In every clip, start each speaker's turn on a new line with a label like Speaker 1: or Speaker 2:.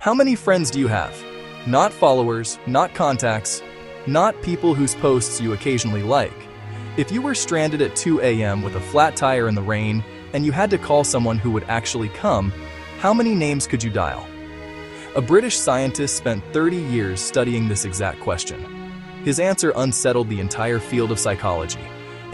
Speaker 1: How many friends do you have? Not followers, not contacts, not people whose posts you occasionally like. If you were stranded at 2 a.m. with a flat tire in the rain and you had to call someone who would actually come, how many names could you dial? A British scientist spent 30 years studying this exact question. His answer unsettled the entire field of psychology,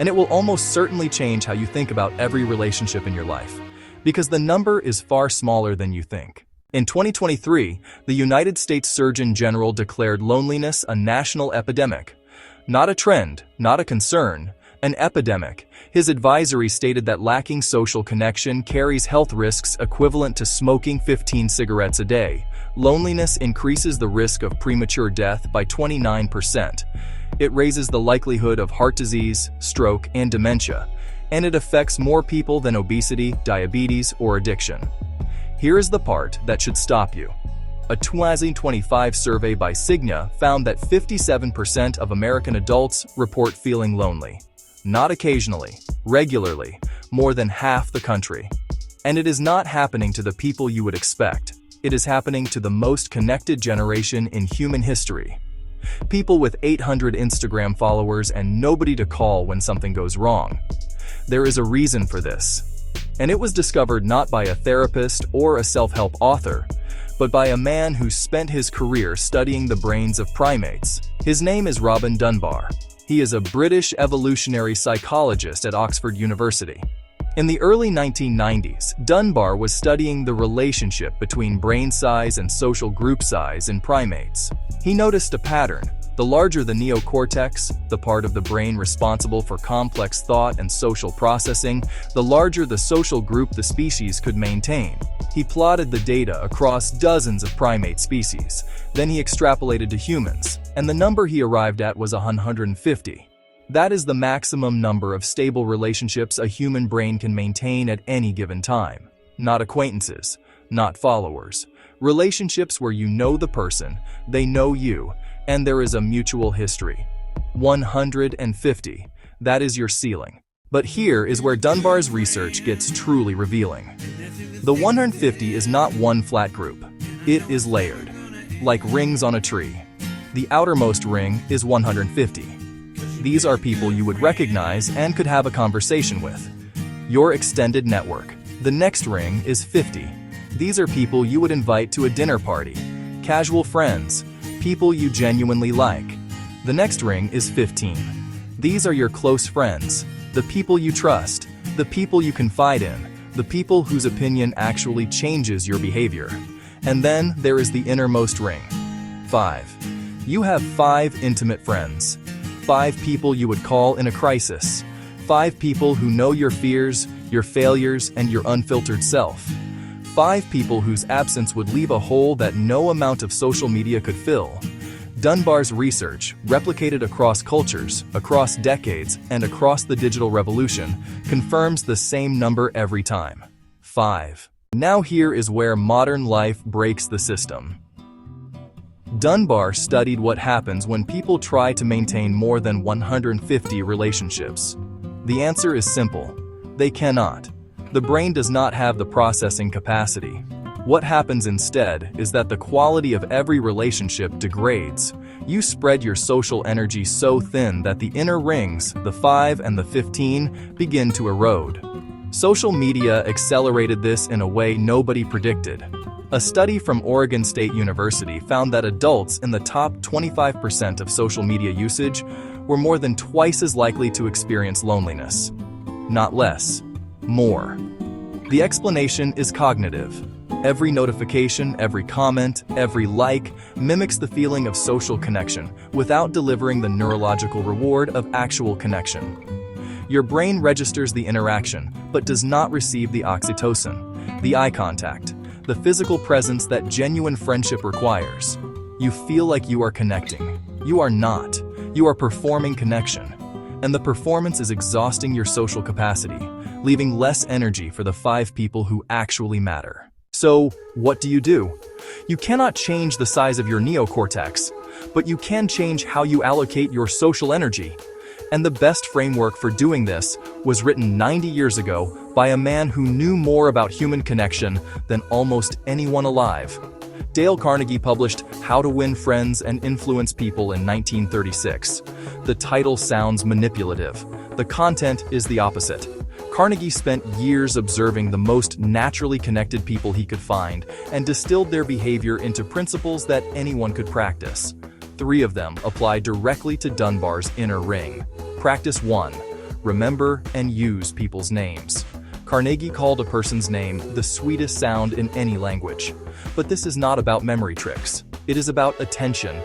Speaker 1: and it will almost certainly change how you think about every relationship in your life, because the number is far smaller than you think. In 2023, the United States Surgeon General declared loneliness a national epidemic. Not a trend, not a concern, an epidemic. His advisory stated that lacking social connection carries health risks equivalent to smoking 15 cigarettes a day. Loneliness increases the risk of premature death by 29%. It raises the likelihood of heart disease, stroke, and dementia, and it affects more people than obesity, diabetes, or addiction. Here is the part that should stop you. A 2025 survey by Cigna found that 57% of American adults report feeling lonely. Not occasionally, regularly, more than half the country. And it is not happening to the people you would expect. It is happening to the most connected generation in human history. People with 800 Instagram followers and nobody to call when something goes wrong. There is a reason for this. And it was discovered not by a therapist or a self-help author, but by a man who spent his career studying the brains of primates. His name is Robin Dunbar. He is a British evolutionary psychologist at Oxford University. In the early 1990s, Dunbar was studying the relationship between brain size and social group size in primates. He noticed a pattern. The larger the neocortex, the part of the brain responsible for complex thought and social processing, the larger the social group the species could maintain. He plotted the data across dozens of primate species. Then he extrapolated to humans, and the number he arrived at was 150. That is the maximum number of stable relationships a human brain can maintain at any given time. Not acquaintances, not followers. Relationships where you know the person, they know you, and there is a mutual history. 150. That is your ceiling. But here is where Dunbar's research gets truly revealing. The 150 is not one flat group. It is layered, like rings on a tree. The outermost ring is 150. These are people you would recognize and could have a conversation with. Your extended network. The next ring is 50. These are people you would invite to a dinner party. Casual friends. People you genuinely like. The next ring is 15. These are your close friends. The people you trust. The people you confide in. The people whose opinion actually changes your behavior. And then there is the innermost ring. 5. You have 5 intimate friends. 5 people you would call in a crisis. 5 people who know your fears, your failures, and your unfiltered self. 5 people whose absence would leave a hole that no amount of social media could fill. Dunbar's research, replicated across cultures, across decades, and across the digital revolution, confirms the same number every time. 5. Now here is where modern life breaks the system. Dunbar studied what happens when people try to maintain more than 150 relationships. The answer is simple. They cannot. The brain does not have the processing capacity. What happens instead is that the quality of every relationship degrades. You spread your social energy so thin that the inner rings, the 5 and the 15, begin to erode. Social media accelerated this in a way nobody predicted. A study from Oregon State University found that adults in the top 25% of social media usage were more than twice as likely to experience loneliness. Not less. More. The explanation is cognitive. Every notification, every comment, every like mimics the feeling of social connection without delivering the neurological reward of actual connection. Your brain registers the interaction, but does not receive the oxytocin, the eye contact, the physical presence that genuine friendship requires. You feel like you are connecting. You are not. You are performing connection. And the performance is exhausting your social capacity, leaving less energy for the 5 people who actually matter. So, what do? You cannot change the size of your neocortex, but you can change how you allocate your social energy. And the best framework for doing this was written 90 years ago by a man who knew more about human connection than almost anyone alive. Dale Carnegie published How to Win Friends and Influence People in 1936. The title sounds manipulative. The content is the opposite. Carnegie spent years observing the most naturally connected people he could find and distilled their behavior into principles that anyone could practice. 3 of them apply directly to Dunbar's inner ring. Practice 1. Remember and use people's names. Carnegie called a person's name the sweetest sound in any language. But this is not about memory tricks. It is about attention.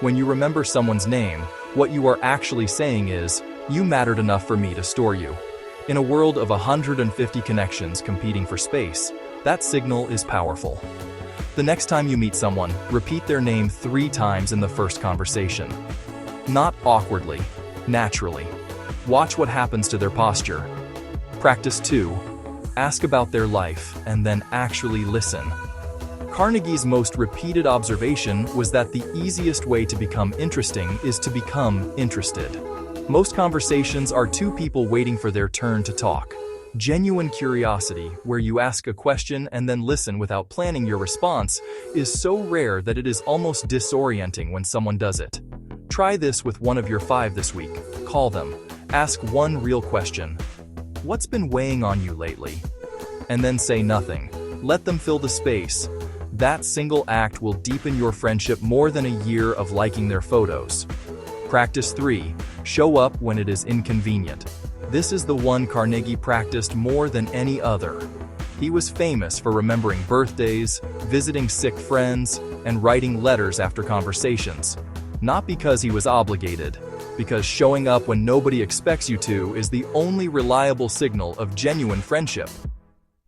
Speaker 1: When you remember someone's name, what you are actually saying is, "You mattered enough for me to store you." In a world of 150 connections competing for space, that signal is powerful. The next time you meet someone, repeat their name 3 times in the first conversation. Not awkwardly, naturally. Watch what happens to their posture. Practice 2. Ask about their life and then actually listen. Carnegie's most repeated observation was that the easiest way to become interesting is to become interested. Most conversations are 2 people waiting for their turn to talk. Genuine curiosity, where you ask a question and then listen without planning your response, is so rare that it is almost disorienting when someone does it. Try this with one of your 5 this week. Call them. Ask one real question. What's been weighing on you lately? And then say nothing. Let them fill the space. That single act will deepen your friendship more than a year of liking their photos. Practice 3. Show up when it is inconvenient. This is the one Carnegie practiced more than any other. He was famous for remembering birthdays, visiting sick friends, and writing letters after conversations. Not because he was obligated, because showing up when nobody expects you to is the only reliable signal of genuine friendship.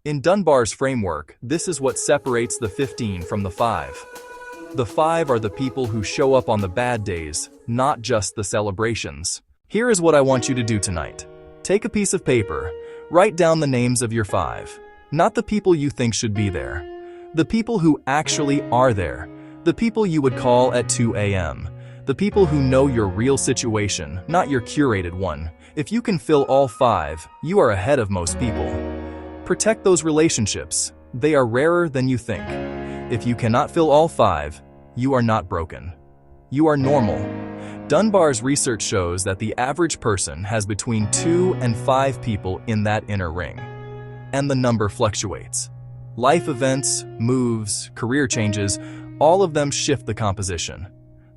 Speaker 1: In Dunbar's framework, this is what separates the 15 from the 5. The 5 are the people who show up on the bad days, not just the celebrations. Here is what I want you to do tonight. Take a piece of paper, write down the names of your 5. Not the people you think should be there. The people who actually are there. The people you would call at 2 a.m. The people who know your real situation, not your curated one. If you can fill all 5, you are ahead of most people. Protect those relationships. They are rarer than you think. If you cannot fill all 5, you are not broken. You are normal. Dunbar's research shows that the average person has between 2 and 5 people in that inner ring. And the number fluctuates. Life events, moves, career changes, all of them shift the composition.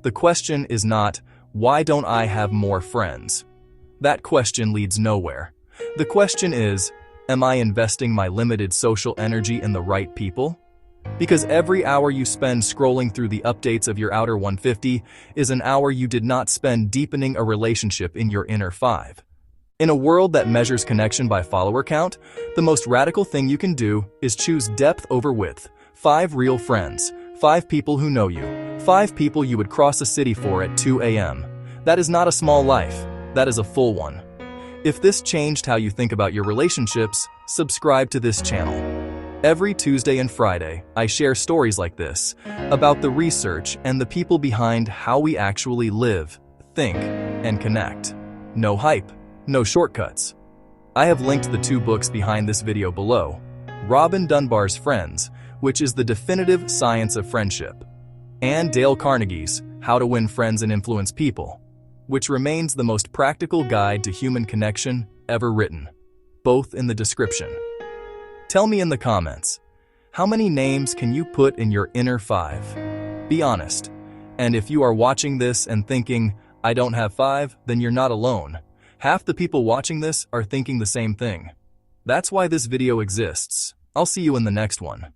Speaker 1: The question is not, why don't I have more friends? That question leads nowhere. The question is, am I investing my limited social energy in the right people? Because every hour you spend scrolling through the updates of your outer 150 is an hour you did not spend deepening a relationship in your inner 5. In a world that measures connection by follower count, the most radical thing you can do is choose depth over width. 5 real friends, 5 people who know you, 5 people you would cross a city for at 2 a.m. That is not a small life, that is a full one. If this changed how you think about your relationships, subscribe to this channel. Every Tuesday and Friday, I share stories like this, about the research and the people behind how we actually live, think, and connect. No hype, no shortcuts. I have linked the 2 books behind this video below. Robin Dunbar's Friends, which is the definitive science of friendship, and Dale Carnegie's How to Win Friends and Influence People, which remains the most practical guide to human connection ever written, both in the description. Tell me in the comments, how many names can you put in your inner 5? Be honest. And if you are watching this and thinking, I don't have 5, then you're not alone. Half the people watching this are thinking the same thing. That's why this video exists. I'll see you in the next one.